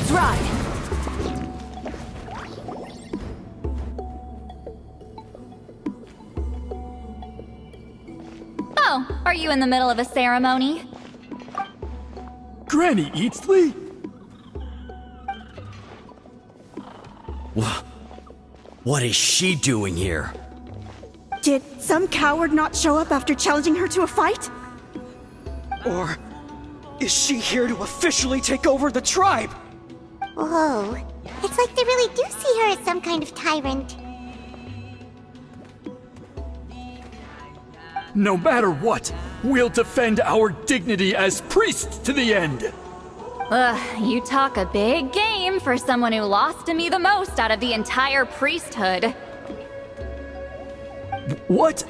Let's ride! Oh, are you in the middle of a ceremony? Granny Eatsley? What is she doing here? Did some coward not show up after challenging her to a fight? Or is she here to officially take over the tribe? Whoa. It's like they really do see her as some kind of tyrant. No matter what, we'll defend our dignity as priests to the end! Ugh, you talk a big game for someone who lost to me the most out of the entire priesthood. What?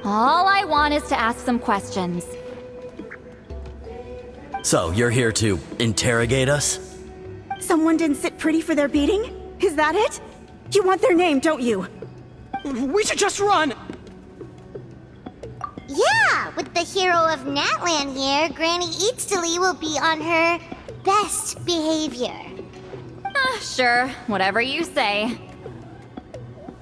All I want is to ask some questions. So, you're here to interrogate us? Someone didn't sit pretty for their beating? Is that it? You want their name, don't you? We should just run! Yeah, with the hero of Natlan here, Granny Eatsley will be on her best behavior. Sure, whatever you say.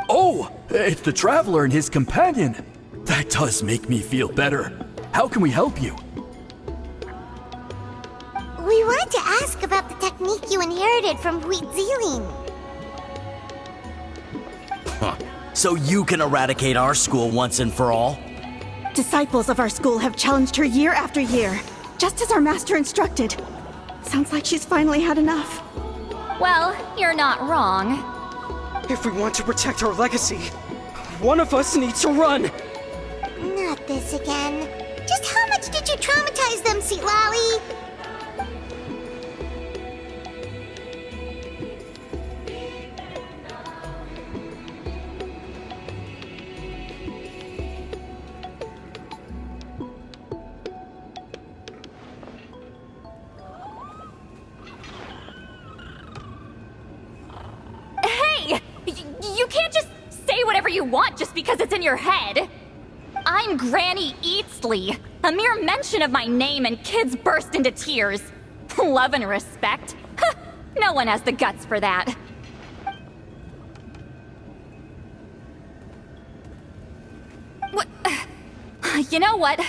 Oh, it's the Traveler and his companion. That does make me feel better. How can we help you? We wanted to ask about the technique you inherited from Citlali. Huh. So you can eradicate our school once and for all? Disciples of our school have challenged her year after year, just as our master instructed. Sounds like she's finally had enough. Well, you're not wrong. If we want to protect our legacy, one of us needs to run! Not this again. Just how much did you traumatize them, Citlali? Hey! You can't just say whatever you want just because it's in your head! I'm Granny Eatsley. A mere mention of my name and kids burst into tears. Love and respect? Huh, no one has the guts for that. What? You know what?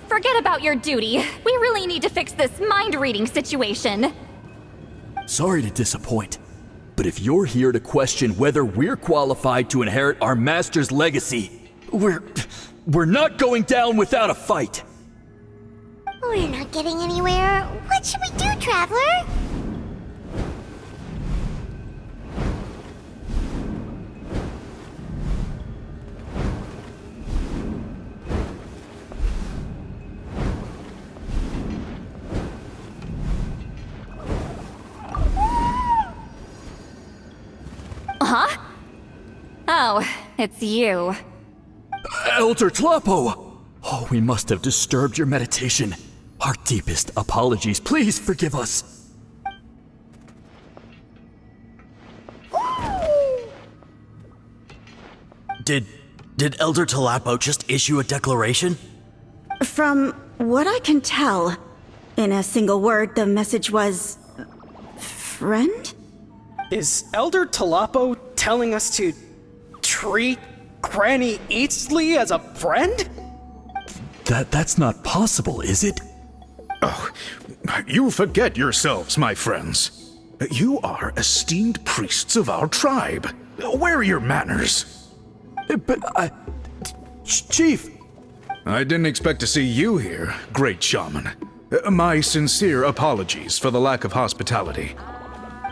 Forget about your duty. We really need to fix this mind-reading situation. Sorry to disappoint, but if you're here to question whether we're qualified to inherit our master's legacy, we're not going down without a fight. We're not getting anywhere. What should we do, Traveler? Huh? Oh, it's you. Elder Tlapo! Oh, we must have disturbed your meditation. Our deepest apologies. Please forgive us. Did Elder Tlapo just issue a declaration? From what I can tell, in a single word, the message was... friend? Is Elder Tlapo telling us to treat Granny Eatsley as a friend? That's not possible, is it? Oh, you forget yourselves, my friends. You are esteemed priests of our tribe. Where are your manners? But Chief! I didn't expect to see you here, great shaman. My sincere apologies for the lack of hospitality.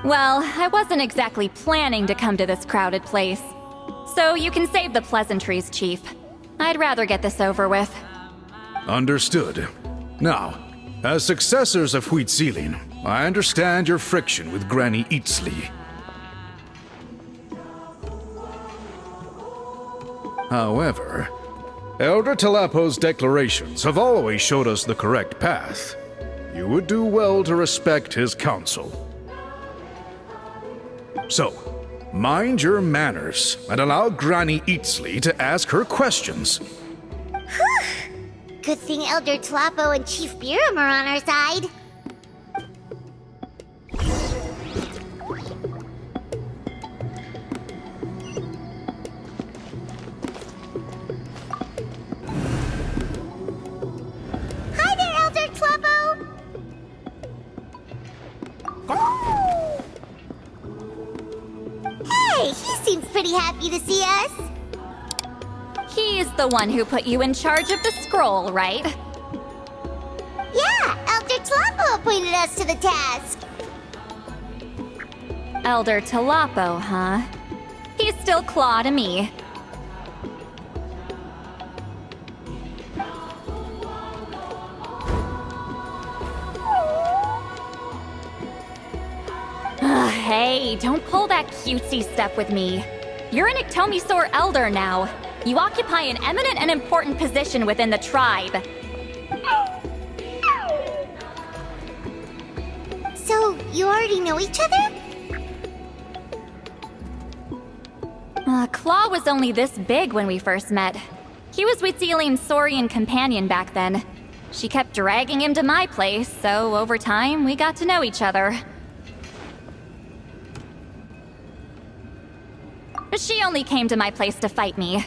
Well, I wasn't exactly planning to come to this crowded place. So you can save the pleasantries, Chief. I'd rather get this over with. Understood. Now, as successors of Citlali, I understand your friction with Granny Eatsley. However, Elder Tlapo's declarations have always showed us the correct path. You would do well to respect his counsel. So, mind your manners and allow Granny Eatsley to ask her questions. Good thing Elder Tlapo and Chief Biram are on our side. Hey, he seems pretty happy to see us. He's the one who put you in charge of the scroll, right? Yeah, Elder Tlapo appointed us to the task. Elder Tlapo, huh? He's still Claw to me. Hey, don't pull that cutesy stuff with me. You're an Iktomi Elder now. You occupy an eminent and important position within the tribe. So, you already know each other? Claw was only this big when we first met. He was with Zeline's Saurian companion back then. She kept dragging him to my place, so over time, we got to know each other. She only came to my place to fight me.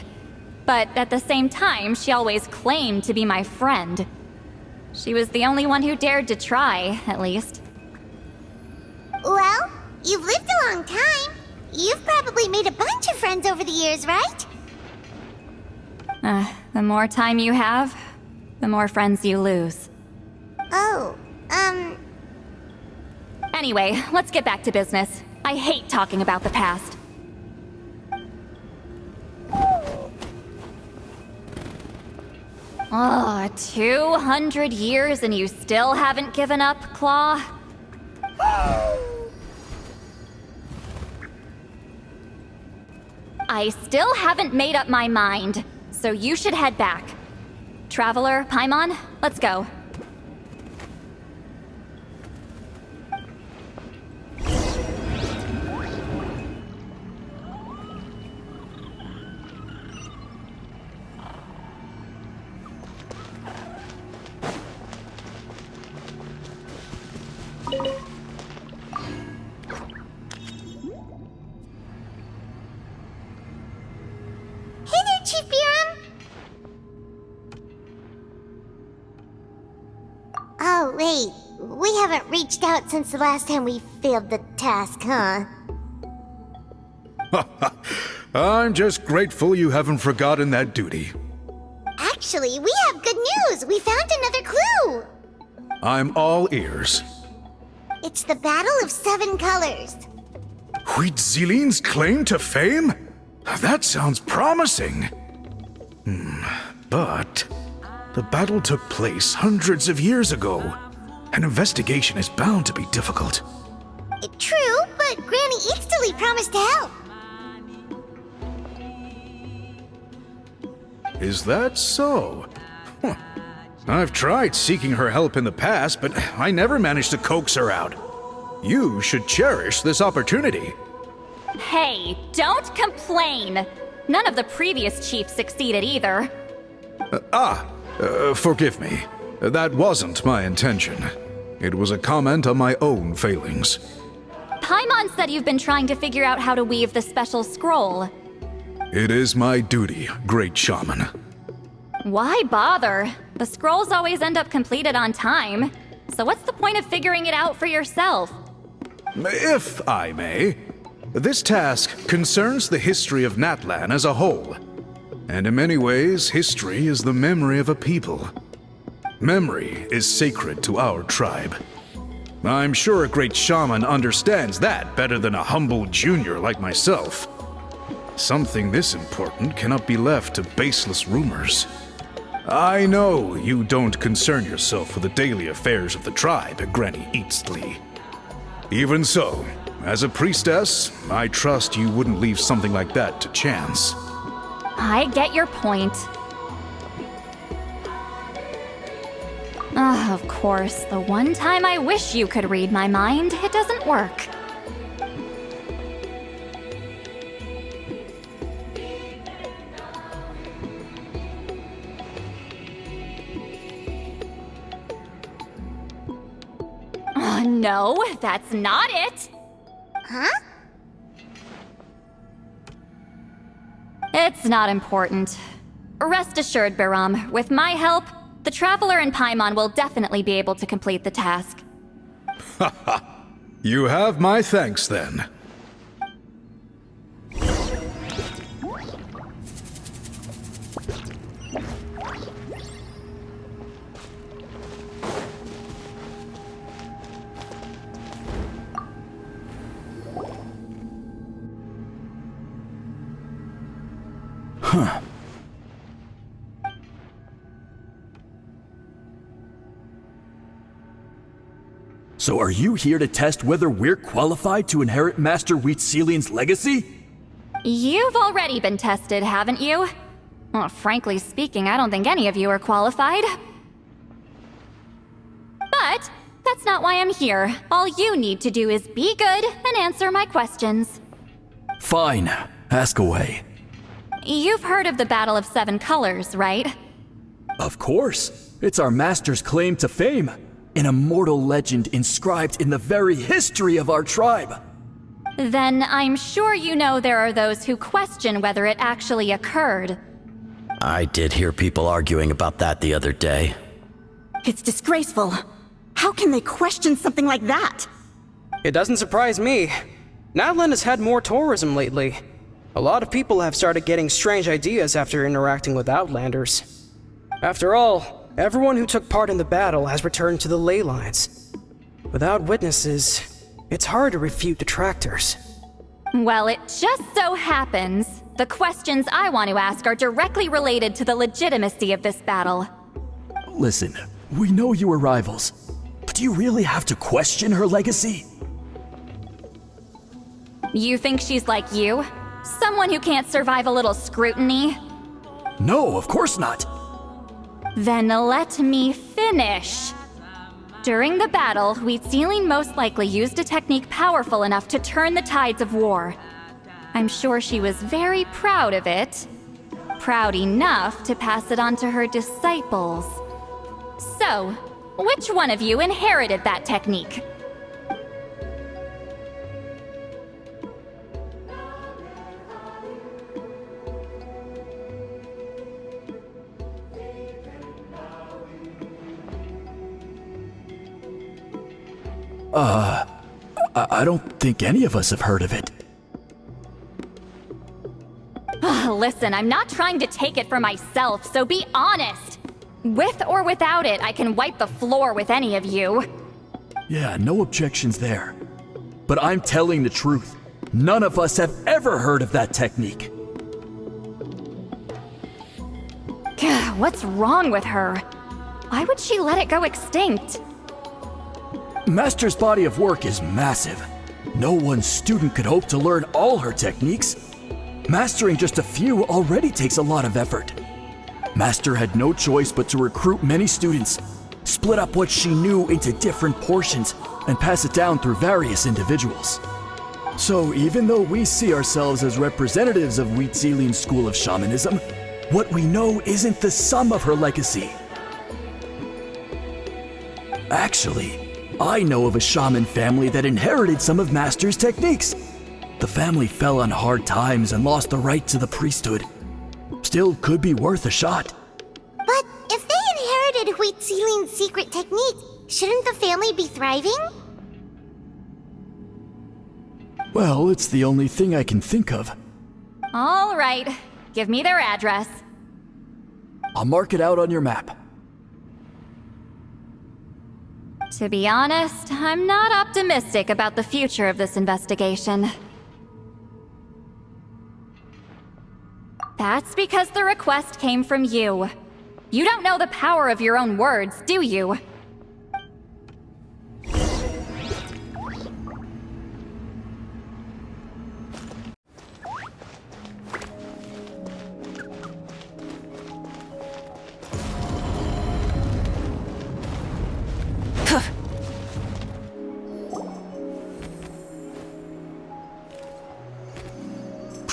But at the same time, she always claimed to be my friend. She was the only one who dared to try, at least. Well, you've lived a long time. You've probably made a bunch of friends over the years, right? The more time you have, the more friends you lose. Oh, Anyway, let's get back to business. I hate talking about the past. Oh, 200 years and you still haven't given up, Claw? I still haven't made up my mind, so you should head back. Traveler, Paimon, let's go. hey there, Chief Biram. Oh, wait. We haven't reached out since the last time we failed the task, huh? I'm just grateful you haven't forgotten that duty. Actually, we have good news. We found another clue. I'm all ears. It's the Battle of Seven Colors. Huitziline's claim to fame? That sounds promising. But the battle took place hundreds of years ago. An investigation is bound to be difficult. True, but Granny Eatstily promised to help. Is that so? Huh. I've tried seeking her help in the past, but I never managed to coax her out. You should cherish this opportunity. Hey, don't complain! None of the previous chiefs succeeded either. Forgive me. That wasn't my intention. It was a comment on my own failings. Paimon said you've been trying to figure out how to weave the special scroll. It is my duty, great shaman. Why bother? The scrolls always end up completed on time. So what's the point of figuring it out for yourself? If I may, this task concerns the history of Natlan as a whole. And in many ways, history is the memory of a people. Memory is sacred to our tribe. I'm sure a great shaman understands that better than a humble junior like myself. Something this important cannot be left to baseless rumors. I know you don't concern yourself with the daily affairs of the tribe, Granny Eatstly. Even so, as a priestess, I trust you wouldn't leave something like that to chance. I get your point. Of course, the one time I wish you could read my mind, it doesn't work. Oh, no, that's not it. Huh? It's not important. Rest assured, Biram, with my help, the Traveler and Paimon will definitely be able to complete the task. You have my thanks then. So are you here to test whether we're qualified to inherit Master Wheatselian's legacy? You've already been tested, haven't you? Well, frankly speaking, I don't think any of you are qualified. But that's not why I'm here. All you need to do is be good and answer my questions. Fine. Ask away. You've heard of the Battle of Seven Colors, right? Of course. It's our master's claim to fame. An immortal legend inscribed in the very history of our tribe. Then I'm sure you know there are those who question whether it actually occurred. I did hear people arguing about that the other day. It's disgraceful. How can they question something like that? It doesn't surprise me. Natlan has had more tourism lately. A lot of people have started getting strange ideas after interacting with Outlanders. After all, everyone who took part in the battle has returned to the ley lines. Without witnesses, it's hard to refute detractors. Well, it just so happens the questions I want to ask are directly related to the legitimacy of this battle. Listen, we know you were rivals, but do you really have to question her legacy? You think she's like you? Someone who can't survive a little scrutiny? No, of course not. Then let me finish. During the battle, Wheatselian most likely used a technique powerful enough to turn the tides of war. I'm sure she was very proud of it. Proud enough to pass it on to her disciples. So, which one of you inherited that technique? I don't think any of us have heard of it. Listen, I'm not trying to take it for myself, so be honest. With or without it, I can wipe the floor with any of you. Yeah, no objections there. But I'm telling the truth. None of us have ever heard of that technique. What's wrong with her? Why would she let it go extinct? Master's body of work is massive. No one student could hope to learn all her techniques. Mastering just a few already takes a lot of effort. Master had no choice but to recruit many students, split up what she knew into different portions, and pass it down through various individuals. So even though we see ourselves as representatives of Wheatselian's school of shamanism, what we know isn't the sum of her legacy. Actually, I know of a shaman family that inherited some of Master's techniques. The family fell on hard times and lost the right to the priesthood. Still could be worth a shot. But if they inherited Wheatselian's secret technique, shouldn't the family be thriving? Well, it's the only thing I can think of. All right, give me their address. I'll mark it out on your map. To be honest, I'm not optimistic about the future of this investigation. That's because the request came from you. You don't know the power of your own words, do you?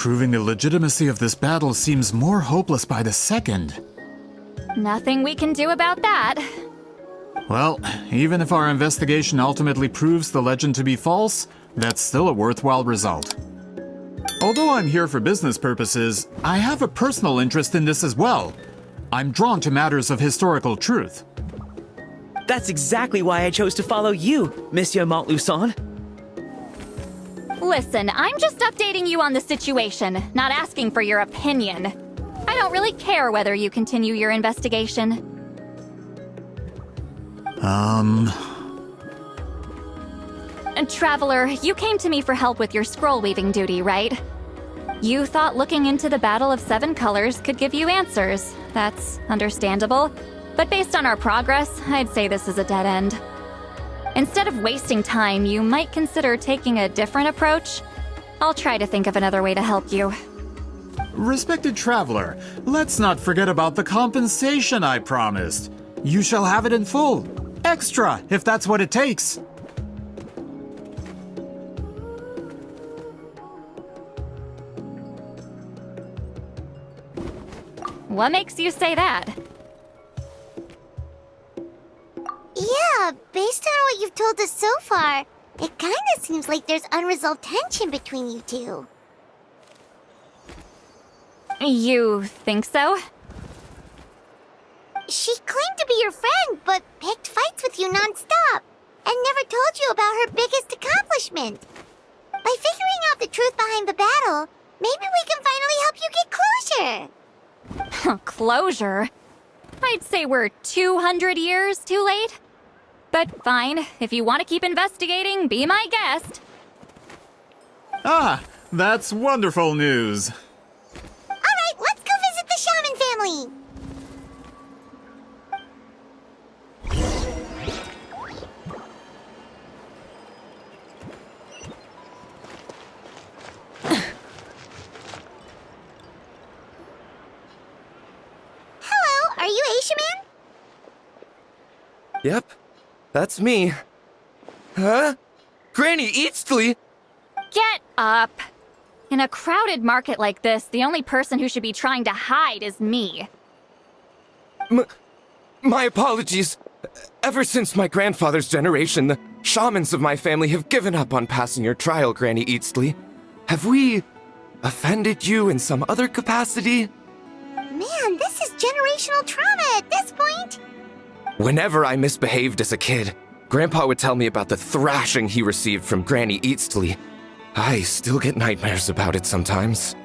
Proving the legitimacy of this battle seems more hopeless by the second. Nothing we can do about that. Well, even if our investigation ultimately proves the legend to be false, that's still a worthwhile result. Although I'm here for business purposes, I have a personal interest in this as well. I'm drawn to matters of historical truth. That's exactly why I chose to follow you, Monsieur Montluçon. Listen, I'm just updating you on the situation, not asking for your opinion. I don't really care whether you continue your investigation. And Traveler, you came to me for help with your scroll weaving duty, right? You thought looking into the Battle of Seven Colors could give you answers. That's understandable. But based on our progress, I'd say this is a dead end. Instead of wasting time, you might consider taking a different approach. I'll try to think of another way to help you. Respected traveler, let's not forget about the compensation I promised. You shall have it in full. Extra, if that's what it takes. What makes you say that? Yeah, based on what you've told us so far, it kinda seems like there's unresolved tension between you two. You think so? She claimed to be your friend, but picked fights with you nonstop, and never told you about her biggest accomplishment. By figuring out the truth behind the battle, maybe we can finally help you get closure. Closure? I'd say we're 200 years too late. But fine, if you want to keep investigating, be my guest. Ah, that's wonderful news. Alright, let's go visit the Shaman family! Hello, are you Aishaman? Yep, that's me. Huh? Granny Eastly? Get up! In a crowded market like this, the only person who should be trying to hide is me. My apologies. Ever since my grandfather's generation, the shamans of my family have given up on passing your trial, Granny Eastly. Have we offended you in some other capacity? Man, this is generational trauma at this point. Whenever I misbehaved as a kid, Grandpa would tell me about the thrashing he received from Granny Eastly. I still get nightmares about it sometimes.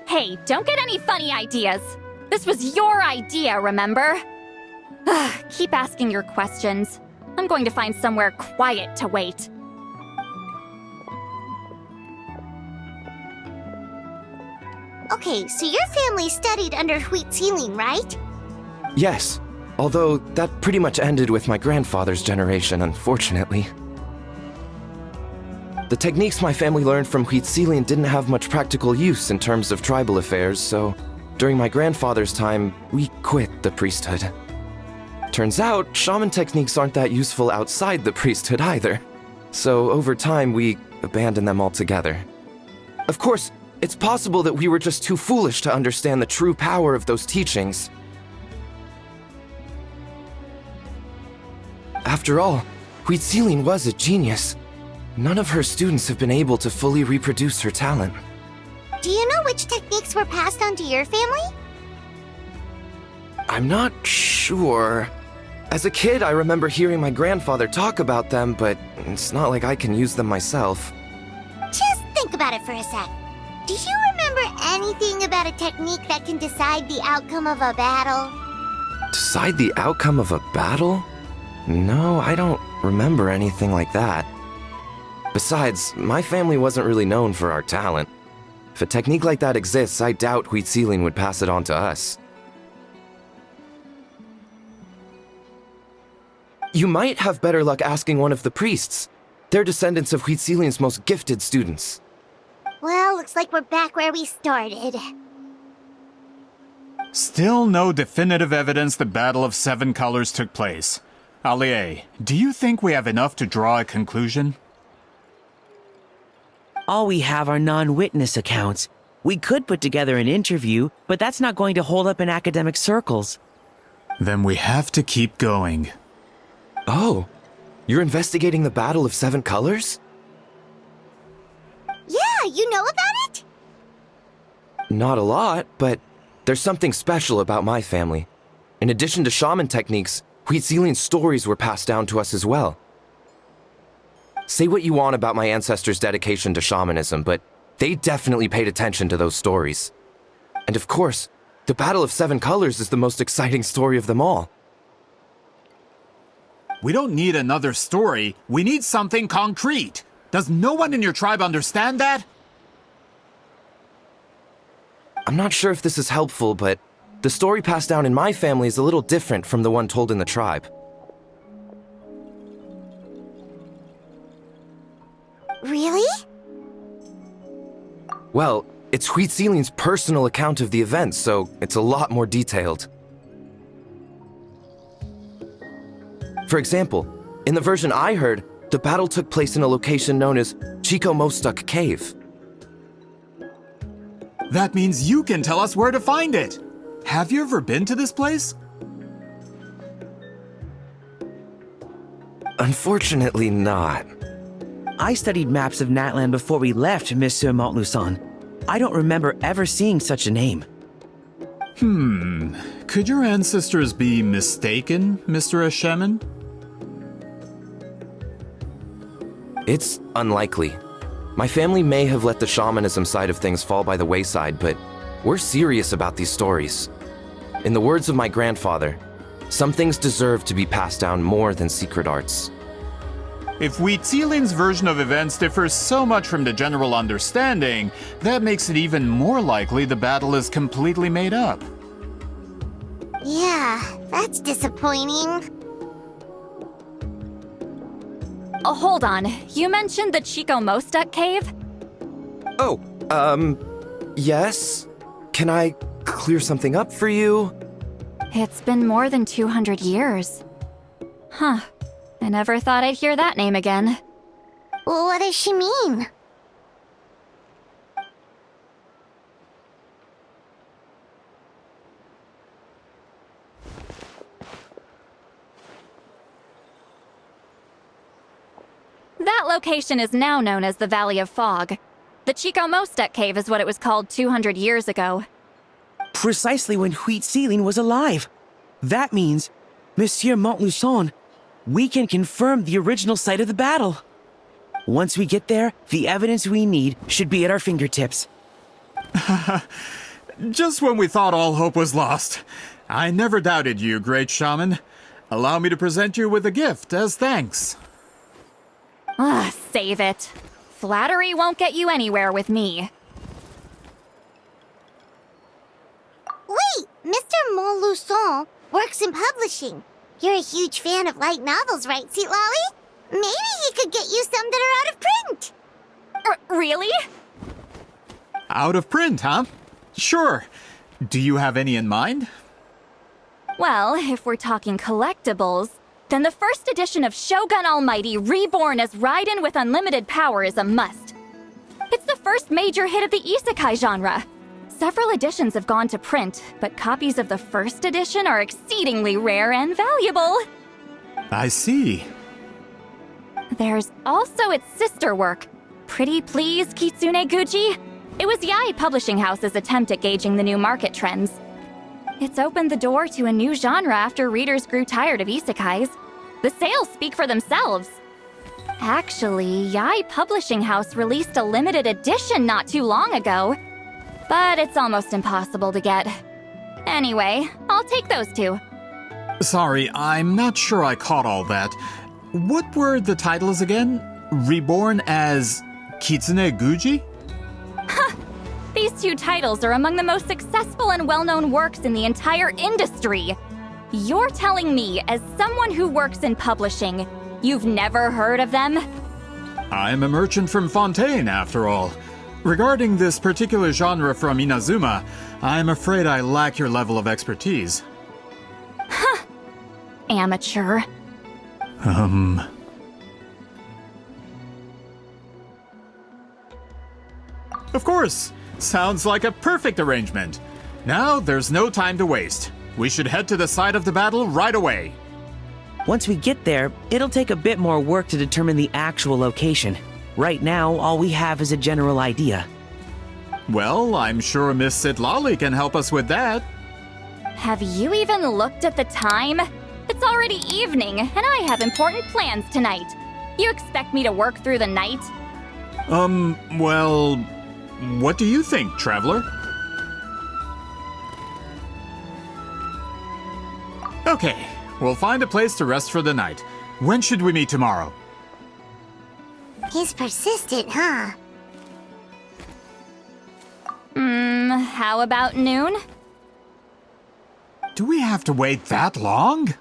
Hey, don't get any funny ideas. This was your idea, remember? Keep asking your questions. I'm going to find somewhere quiet to wait. Okay, so your family studied under Wheat Ceiling, right? Yes, although that pretty much ended with my grandfather's generation, unfortunately. The techniques my family learned from Wheat Ceiling didn't have much practical use in terms of tribal affairs, so during my grandfather's time, we quit the priesthood. Turns out, shaman techniques aren't that useful outside the priesthood either, so over time we abandoned them altogether. Of course, it's possible that we were just too foolish to understand the true power of those teachings. After all, Wheat Ceiling was a genius. None of her students have been able to fully reproduce her talent. Do you know which techniques were passed on to your family? I'm not sure. As a kid, I remember hearing my grandfather talk about them, but it's not like I can use them myself. Just think about it for a sec. Do you remember anything about a technique that can decide the outcome of a battle? Decide the outcome of a battle? No, I don't remember anything like that. Besides, my family wasn't really known for our talent. If a technique like that exists, I doubt Wheat Ceiling would pass it on to us. You might have better luck asking one of the priests. They're descendants of Wheat Ceiling's most gifted students. Well, looks like we're back where we started. Still no definitive evidence the Battle of Seven Colors took place. Allie, do you think we have enough to draw a conclusion? All we have are non-witness accounts. We could put together an interview, but that's not going to hold up in academic circles. Then we have to keep going. Oh, you're investigating the Battle of Seven Colors? Yeah, you know about it? Not a lot, but there's something special about my family. In addition to shaman techniques, Wheat Ceiling's stories were passed down to us as well. Say what you want about my ancestors' dedication to shamanism, but they definitely paid attention to those stories. And of course, the Battle of Seven Colors is the most exciting story of them all. We don't need another story. We need something concrete. Does no one in your tribe understand that? I'm not sure if this is helpful, but the story passed down in my family is a little different from the one told in the tribe. Really? Well, it's Citlali's personal account of the event, so it's a lot more detailed. For example, in the version I heard, the battle took place in a location known as Chico Mostuk Cave. That means you can tell us where to find it. Have you ever been to this place? Unfortunately not. I studied maps of Natlan before we left, Monsieur Montluçon. I don't remember ever seeing such a name. Could your ancestors be mistaken, Mr. Ashemin? It's unlikely. My family may have let the shamanism side of things fall by the wayside, but we're serious about these stories. In the words of my grandfather, some things deserve to be passed down more than secret arts. If Citlali's version of events differs so much from the general understanding, that makes it even more likely the battle is completely made up. Yeah, that's disappointing. Oh, hold on. You mentioned the Chico Mostuk cave? Oh, yes? Can I clear something up for you? It's been more than 200 years. Huh. I never thought I'd hear that name again. Well, what does she mean? That location is now known as the Valley of Fog. The Chico Mostuk cave is what it was called 200 years ago. Precisely when Citlali was alive. That means, Monsieur Montluçon, we can confirm the original site of the battle. Once we get there, the evidence we need should be at our fingertips. Just when we thought all hope was lost. I never doubted you, great shaman. Allow me to present you with a gift as thanks. Save it. Flattery won't get you anywhere with me. Wait, Mr. Montluçon works in publishing. You're a huge fan of light novels, right, Citlali? Maybe he could get you some that are out of print. Really? Out of print, huh? Sure. Do you have any in mind? Well, if we're talking collectibles, then the first edition of Shogun Almighty Reborn as Raiden with Unlimited Power is a must. It's the first major hit of the isekai genre. Several editions have gone to print, but copies of the first edition are exceedingly rare and valuable. I see. There's also its sister work, Pretty Please Kitsune Guji. It was Yae Publishing House's attempt at gauging the new market trends. It's opened the door to a new genre after readers grew tired of isekais. The sales speak for themselves. Actually, Yae Publishing House released a limited edition not too long ago, but it's almost impossible to get. Anyway, I'll take those two. Sorry, I'm not sure I caught all that. What were the titles again? Reborn as Kitsune Guji? These two titles are among the most successful and well-known works in the entire industry. You're telling me, as someone who works in publishing, you've never heard of them? I'm a merchant from Fontaine, after all. Regarding this particular genre from Inazuma, I'm afraid I lack your level of expertise. Amateur. Of course! Sounds like a perfect arrangement. Now, there's no time to waste. We should head to the site of the battle right away. Once we get there, it'll take a bit more work to determine the actual location. Right now, all we have is a general idea. Well, I'm sure Miss Citlali can help us with that. Have you even looked at the time? It's already evening, and I have important plans tonight. You expect me to work through the night? Well, what do you think, traveler? Okay, we'll find a place to rest for the night. When should we meet tomorrow? He's persistent, huh? How about noon? Do we have to wait that long?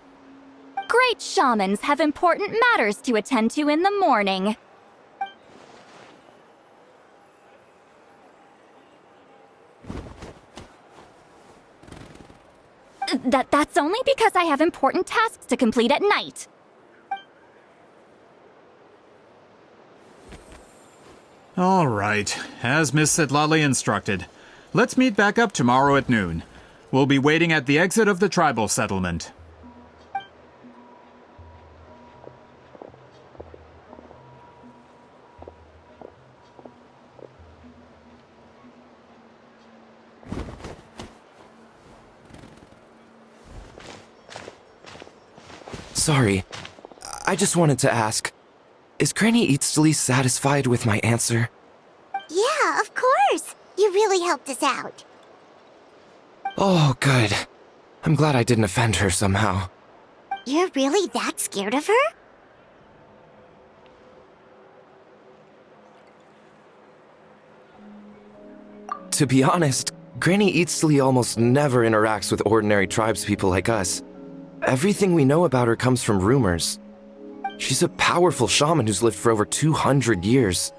Great shamans have important matters to attend to in the morning. That's only because I have important tasks to complete at night. All right, as Miss Citlali instructed. Let's meet back up tomorrow at noon. We'll be waiting at the exit of the tribal settlement. Sorry. I just wanted to ask, is Granny Eatsley satisfied with my answer? Yeah, of course. You really helped us out. Oh, good. I'm glad I didn't offend her somehow. You're really that scared of her? To be honest, Granny Eatsley almost never interacts with ordinary tribespeople like us. Everything we know about her comes from rumors. She's a powerful shaman who's lived for over 200 years.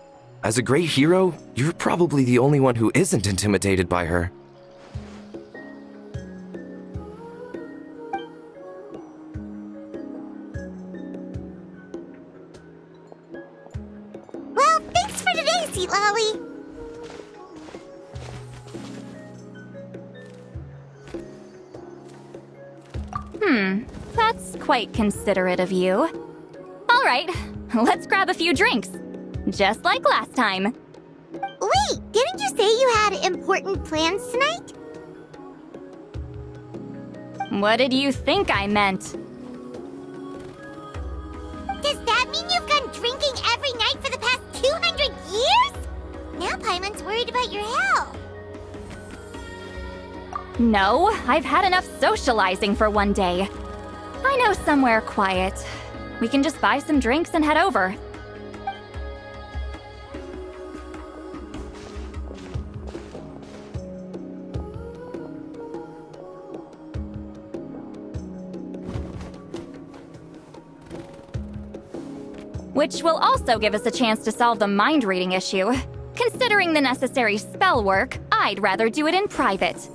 As a great hero, you're probably the only one who isn't intimidated by her. Well, thanks for today, Citlali. That's quite considerate of you. All right, let's grab a few drinks. Just like last time. Wait, didn't you say you had important plans tonight? What did you think I meant? Does that mean you've gone drinking every night for the past 200 years? Now Paimon's worried about your health. No, I've had enough socializing for one day. I know somewhere quiet. We can just buy some drinks and head over. Which will also give us a chance to solve the mind reading issue. Considering the necessary spell work, I'd rather do it in private.